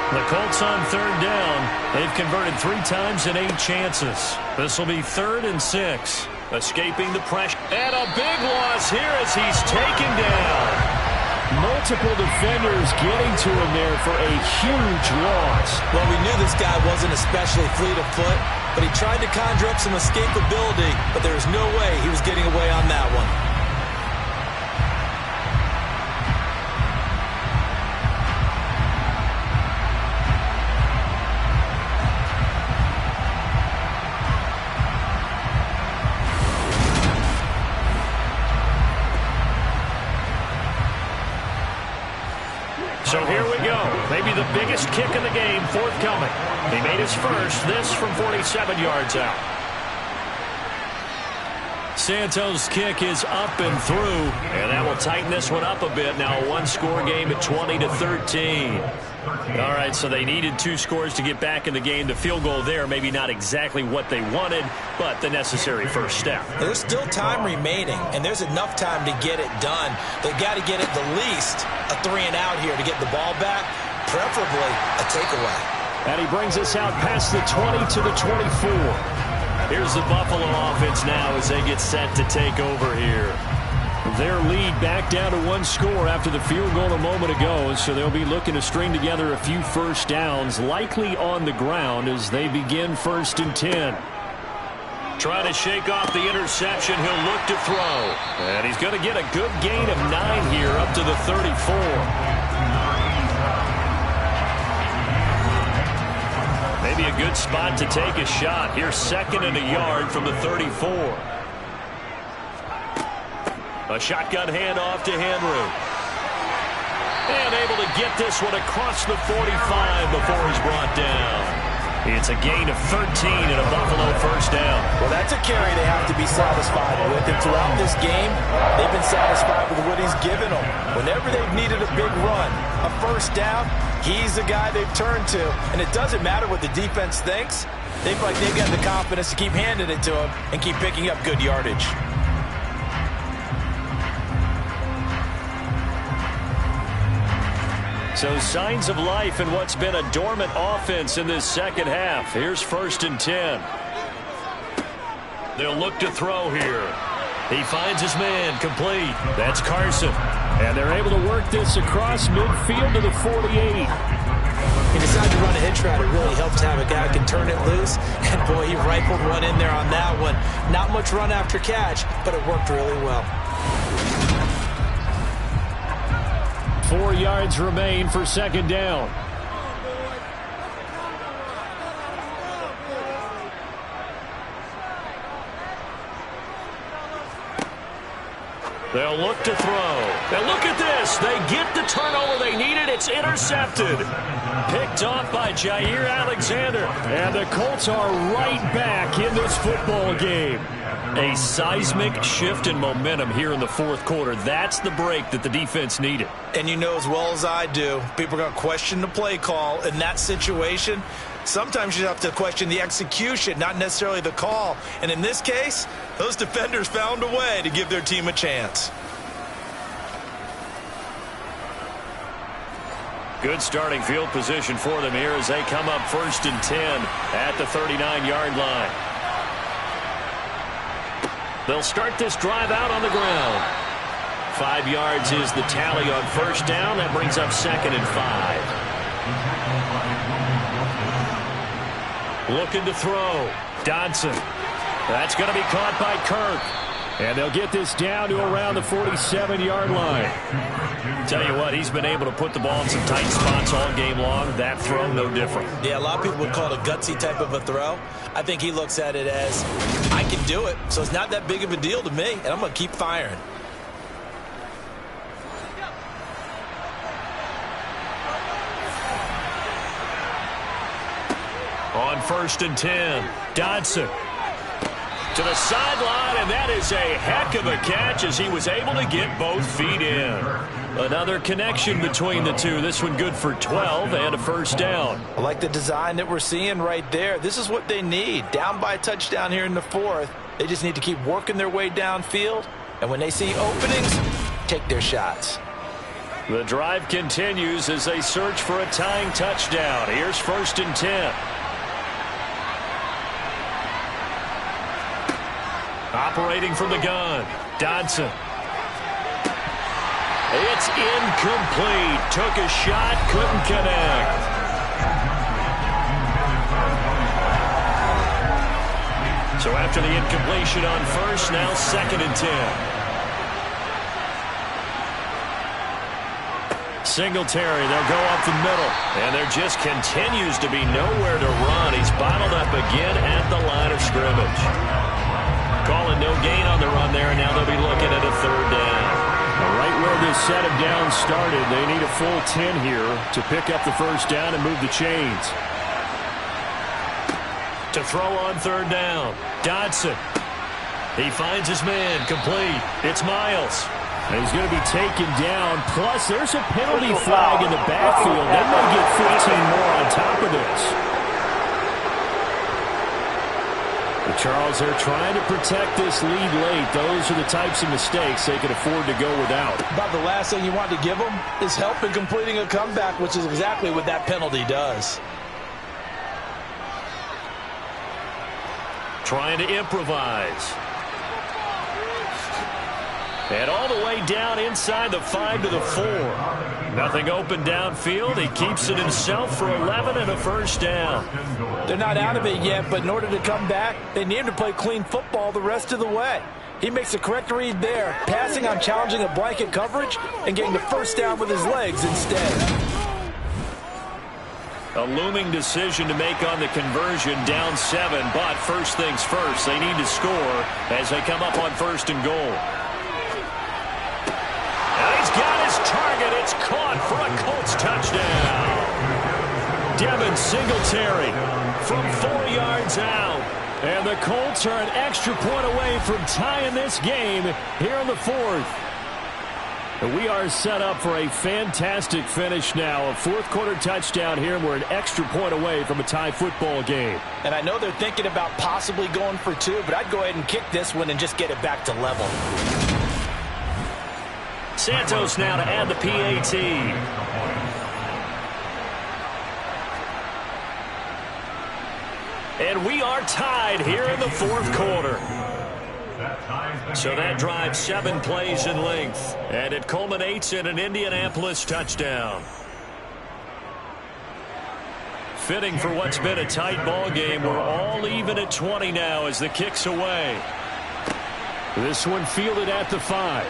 The Colts on 3rd down. They've converted 3 times in 8 chances. This will be 3rd and 6. Escaping the pressure. And a big loss here as he's taken down. Multiple defenders getting to him there for a huge loss. Well, we knew this guy wasn't especially fleet of foot, but he tried to conjure up some escapability, but there was no way he was getting away on that one. So here we go. Maybe the biggest kick of the game forthcoming. He made his first, this from 47 yards out. Santos' kick is up and through, and that will tighten this one up a bit. Now a 1-score game at 20-13. All right, so they needed 2 scores to get back in the game. The field goal there, maybe not exactly what they wanted, but the necessary first step. There's still time remaining, and there's enough time to get it done. They've got to get at the least a 3-and-out here to get the ball back, preferably a takeaway. And he brings us out past the 20 to the 24. Here's the Buffalo offense now as they get set to take over here. Their lead back down to 1 score after the field goal a moment ago, so they'll be looking to string together a few first downs, likely on the ground as they begin 1st and 10. Trying to shake off the interception, he'll look to throw. And he's going to get a good gain of 9 here up to the 34. Maybe a good spot to take a shot. Here's 2nd and a yard from the 34. A shotgun handoff to Henry. And able to get this one across the 45 before he's brought down. It's a gain of 13 and a Buffalo first down. Well, that's a carry they have to be satisfied with. And throughout this game, they've been satisfied with what he's given them. Whenever they've needed a big run, a first down, he's the guy they've turned to. And it doesn't matter what the defense thinks. They feel like they've got the confidence to keep handing it to him and keep picking up good yardage. So signs of life in what's been a dormant offense in this second half. Here's 1st and 10. They'll look to throw here. He finds his man, complete. That's Carson. And they're able to work this across midfield to the 48. He decided to run a hitch route. It really helps to have a guy who can turn it loose. And, boy, he rifled one in there on that one. Not much run after catch, but it worked really well. 4 yards remain for second down. They'll look to throw. And look at this. They get the turnover they needed. It's intercepted. Picked off by Jair Alexander. And the Colts are right back in this football game. A seismic shift in momentum here in the fourth quarter. That's the break that the defense needed. And you know as well as I do, people are going to question the play call in that situation. Sometimes you have to question the execution, not necessarily the call. And in this case, those defenders found a way to give their team a chance. Good starting field position for them here as they come up 1st and 10 at the 39-yard line. They'll start this drive out on the ground. 5 yards is the tally on first down. That brings up 2nd and 5. Looking to throw. Dodson. That's going to be caught by Kirk. And they'll get this down to around the 47-yard line. Tell you what, he's been able to put the ball in some tight spots all game long. That throw, no different. Yeah, a lot of people would call it a gutsy type of a throw. I think he looks at it as, I can do it, so it's not that big of a deal to me, and I'm going to keep firing. On 1st and 10, Dodson to the sideline, and that is a heck of a catch as he was able to get both feet in. Another connection between the two. This one good for 12 and a first down. I like the design that we're seeing right there. This is what they need. Down by a touchdown here in the fourth. They just need to keep working their way downfield, and when they see openings, take their shots. The drive continues as they search for a tying touchdown. Here's 1st and 10. Operating from the gun, Dodson. It's incomplete. Took a shot, couldn't connect. So after the incompletion on first, now 2nd and 10. Singletary, they'll go up the middle. And there just continues to be nowhere to run. He's bottled up again at the line of scrimmage. Calling no gain on the run there, and now they'll be looking at a 3rd down. Right where this set of downs started, they need a full 10 here to pick up the first down and move the chains. To throw on 3rd down, Dodson. He finds his man, complete. It's Miles. And he's going to be taken down. Plus, there's a penalty flag in the backfield. They may get 15 more on top of this. Charles, they're trying to protect this lead late. Those are the types of mistakes they can afford to go without. About the last thing you want to give them is help in completing a comeback, which is exactly what that penalty does. Trying to improvise. And all the way down inside the 5 to the 4. Nothing open downfield. He keeps it himself for 11 and a first down. They're not out of it yet, but in order to come back, they need him to play clean football the rest of the way. He makes the correct read there, passing on challenging a blanket coverage and getting the first down with his legs instead. A looming decision to make on the conversion, down 7, but first things first, they need to score as they come up on 1st and goal. And he's got his target. It's caught for a Colts touchdown. Devin Singletary from 4 yards out. And the Colts are an extra point away from tying this game here in the 4th. And we are set up for a fantastic finish now. A 4th quarter touchdown here, and we're an extra point away from a tie football game. And I know they're thinking about possibly going for 2, but I'd go ahead and kick this one and just get it back to level. Santos now to add the PAT. And we are tied here in the 4th quarter. So that drive 7 plays in length, and it culminates in an Indianapolis touchdown. Fitting for what's been a tight ball game. We're all even at 20 now as the kick's away. This one fielded at the 5.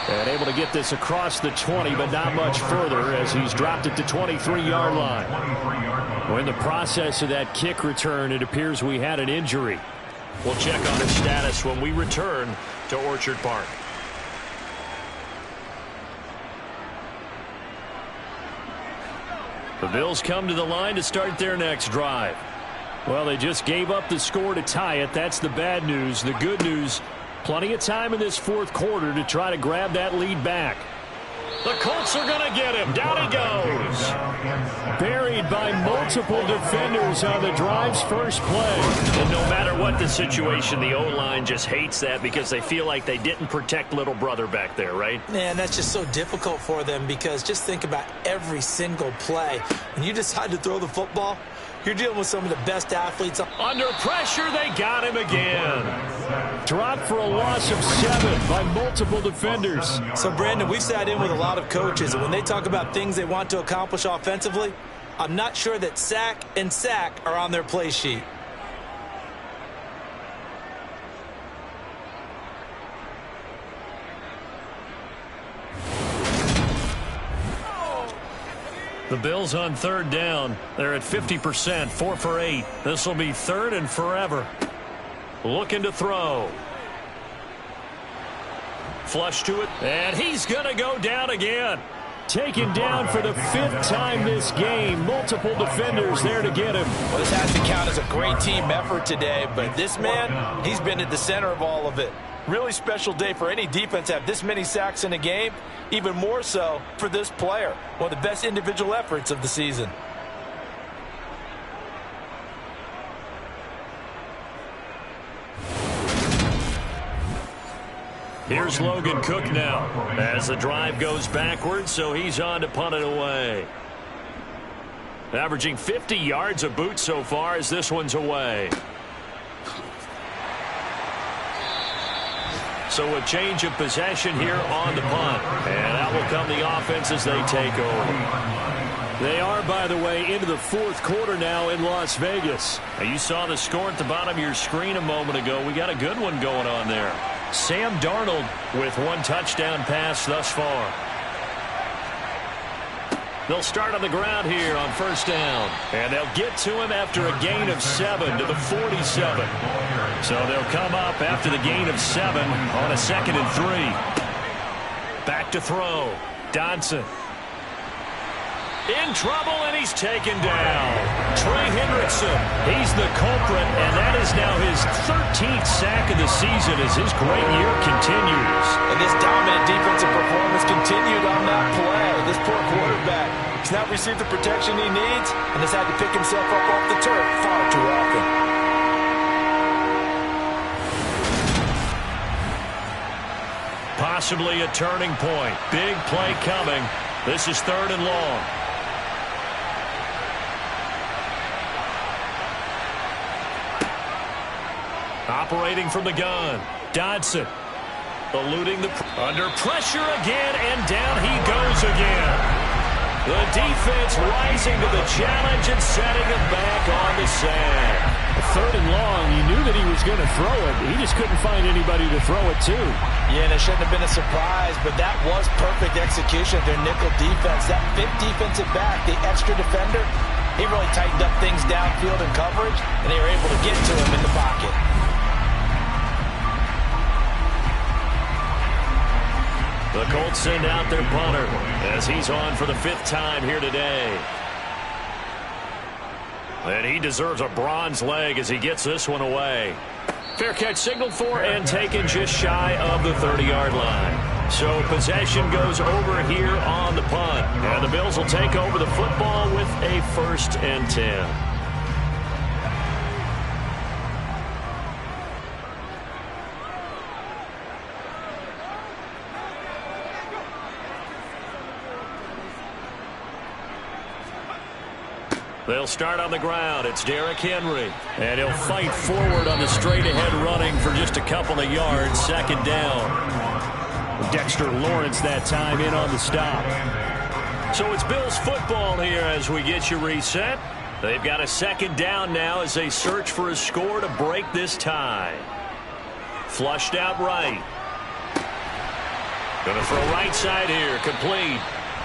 And able to get this across the 20, but not much further as he's dropped it to 23-yard line. We're in the process of that kick return. It appears we had an injury. We'll check on his status when we return to Orchard Park. The Bills come to the line to start their next drive. Well, they just gave up the score to tie it. That's the bad news. The good news, plenty of time in this fourth quarter to try to grab that lead back. The Colts are going to get him. Down he goes. Buried by multiple defenders on the drive's first play. And no matter what the situation, the O-line just hates that because they feel like they didn't protect little brother back there, right? Man, that's just so difficult for them because just think about every single play. When you decide to throw the football, you're dealing with some of the best athletes. Under pressure, they got him again. Dropped for a loss of 7 by multiple defenders. So, Brandon, we've sat in with a lot of coaches, and when they talk about things they want to accomplish offensively, I'm not sure that sack and sack are on their play sheet. The Bills on third down. They're at 50%, 4 for 8. This will be third and forever. Looking to throw. Flush to it, and he's going to go down again. Taken down for the 5th time this game. Multiple defenders there to get him. Well, this has to count as a great team effort today, but this man, he's been at the center of all of it. Really special day for any defense to have this many sacks in a game. Even more so for this player. One of the best individual efforts of the season. Here's Logan Cook now as the drive goes backwards, so he's on to punt it away. Averaging 50 yards a boot so far as this one's away. So a change of possession here on the punt. And out will come the offense as they take over. They are, by the way, into the fourth quarter now in Las Vegas. Now, you saw the score at the bottom of your screen a moment ago. We got a good one going on there. Sam Darnold with 1 touchdown pass thus far. They'll start on the ground here on first down. And they'll get to him after a gain of 7 to the 47. So they'll come up after the gain of 7 on a 2nd and 3. Back to throw. Dodson. In trouble, and he's taken down. Trey Hendrickson, he's the culprit, and that is now his 13th sack of the season as his great year continues. And this dominant defensive performance continued on that play. This poor quarterback has not received the protection he needs and has had to pick himself up off the turf far too often. Possibly a turning point. Big play coming. This is 3rd and long. Operating from the gun. Dodson. Eluding the... Under pressure again, and down he goes again. The defense rising to the challenge and setting it back on the sack. 3rd and long, he knew that he was going to throw it. He just couldn't find anybody to throw it to. Yeah, and it shouldn't have been a surprise, but that was perfect execution of their nickel defense. That 5th defensive back, the extra defender, he really tightened up things downfield in coverage, and they were able to get to him in the pocket. The Colts send out their punter as he's on for the 5th time here today. And he deserves a bronze leg as he gets this one away. Fair catch signaled for and taken just shy of the 30-yard line. So possession goes over here on the punt. And the Bills will take over the football with a 1st and 10. They'll start on the ground. It's Derrick Henry. And he'll fight forward on the straight-ahead running for just a couple of yards. Second down. Dexter Lawrence that time in on the stop. So it's Bills football here as we get you reset. They've got a second down now as they search for a score to break this tie. Flushed out right. Going to throw right side here. Complete.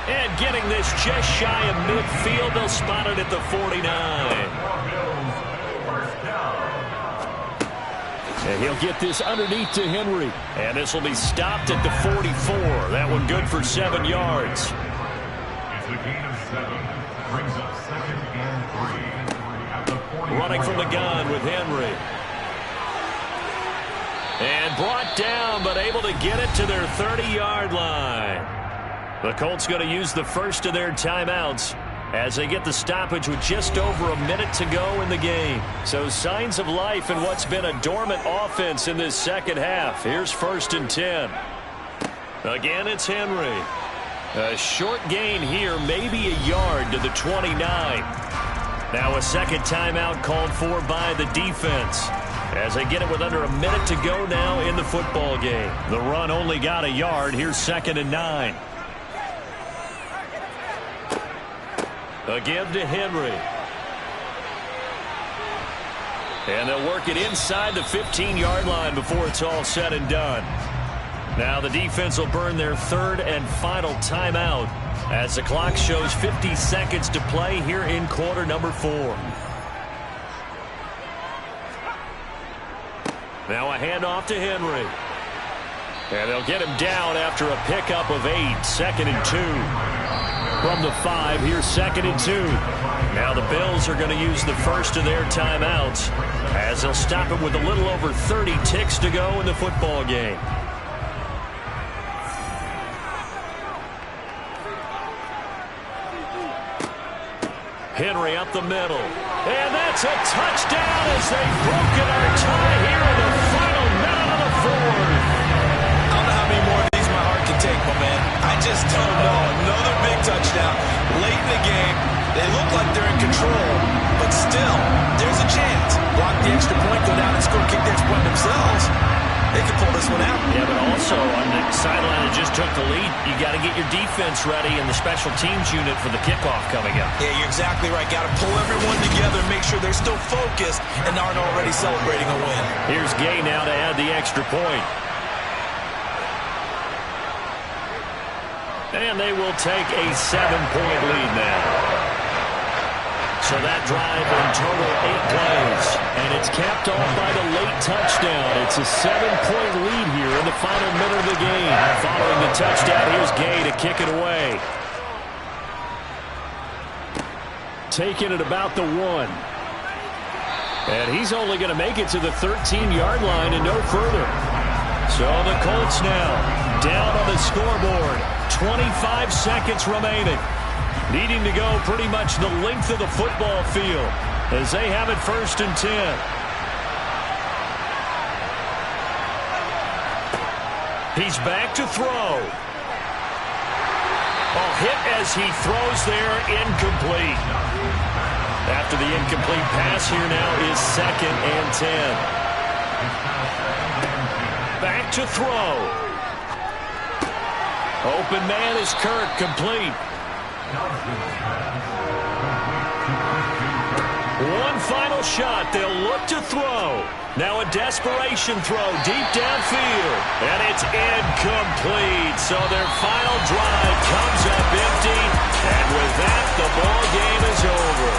And getting this just shy of midfield. They'll spot it at the 49. And he'll get this underneath to Henry. And this will be stopped at the 44. That one good for 7 yards. It's a gain of 7. Brings up 2nd and 3. At the 44. Running from the gun with Henry. And brought down, but able to get it to their 30-yard line. The Colts going to use the first of their timeouts as they get the stoppage with just over a minute to go in the game. So signs of life in what's been a dormant offense in this second half. Here's 1st and 10. Again, it's Henry. A short gain here, maybe a yard to the 29. Now a second timeout called for by the defense as they get it with under a minute to go now in the football game. The run only got a yard. Here's 2nd and 9. Again to Henry. And they'll work it inside the 15-yard line before it's all said and done. Now the defense will burn their 3rd and final timeout as the clock shows 50 seconds to play here in quarter number 4. Now a handoff to Henry. And they'll get him down after a pickup of 8. 2nd and 2. From the 5, here's 2nd and 2. Now the Bills are going to use the first of their timeouts as they'll stop it with a little over 30 ticks to go in the football game. Henry up the middle. And that's a touchdown as they've broken our tie here in the final minute of the 4th. I don't know how many more of these my heart can take, my man. I just don't know. Another big touchdown late in the game. They look like they're in control, but still, there's a chance. Block the extra point, go down and score, kick the extra point themselves. They can pull this one out. Yeah, but also on the sideline that just took the lead, you got to get your defense ready and the special teams unit for the kickoff coming up. Yeah, you're exactly right. Got to pull everyone together, make sure they're still focused and aren't already celebrating a win. Here's Gay now to add the extra point. And they will take a 7-point lead now. So that drive in total 8 plays. And it's capped off by the late touchdown. It's a 7-point lead here in the final minute of the game. Following the touchdown, here's Gay to kick it away. Taking it about the 1. And he's only going to make it to the 13-yard line and no further. So the Colts now down on the scoreboard. 25 seconds remaining. Needing to go pretty much the length of the football field as they have it 1st and 10. He's back to throw. Oh, hit as he throws there, incomplete. After the incomplete pass, here now is 2nd and 10. Back to throw. Open man is Kirk, complete. One final shot. They'll look to throw. Now a desperation throw deep downfield. And it's incomplete. So their final drive comes up empty. And with that, the ball game is over.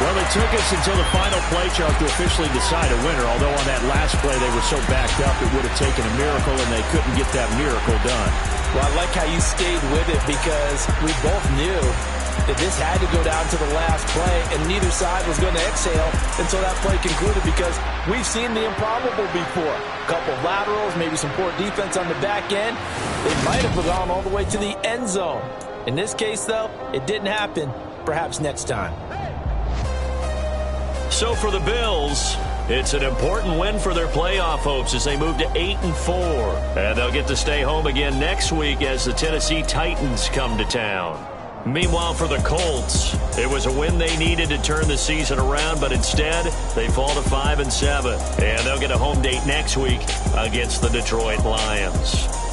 Well, it took us until the final play chart to officially decide a winner, although on that last play they were so backed up it would have taken a miracle, and they couldn't get that miracle done. Well, I like how you stayed with it because we both knew that this had to go down to the last play, and neither side was going to exhale until that play concluded because we've seen the improbable before. A couple of laterals, maybe some poor defense on the back end. They might have gone all the way to the end zone. In this case, though, it didn't happen. Perhaps next time. So for the Bills, it's an important win for their playoff hopes as they move to 8-4. And they'll get to stay home again next week as the Tennessee Titans come to town. Meanwhile, for the Colts, it was a win they needed to turn the season around, but instead they fall to 5-7. And they'll get a home date next week against the Detroit Lions.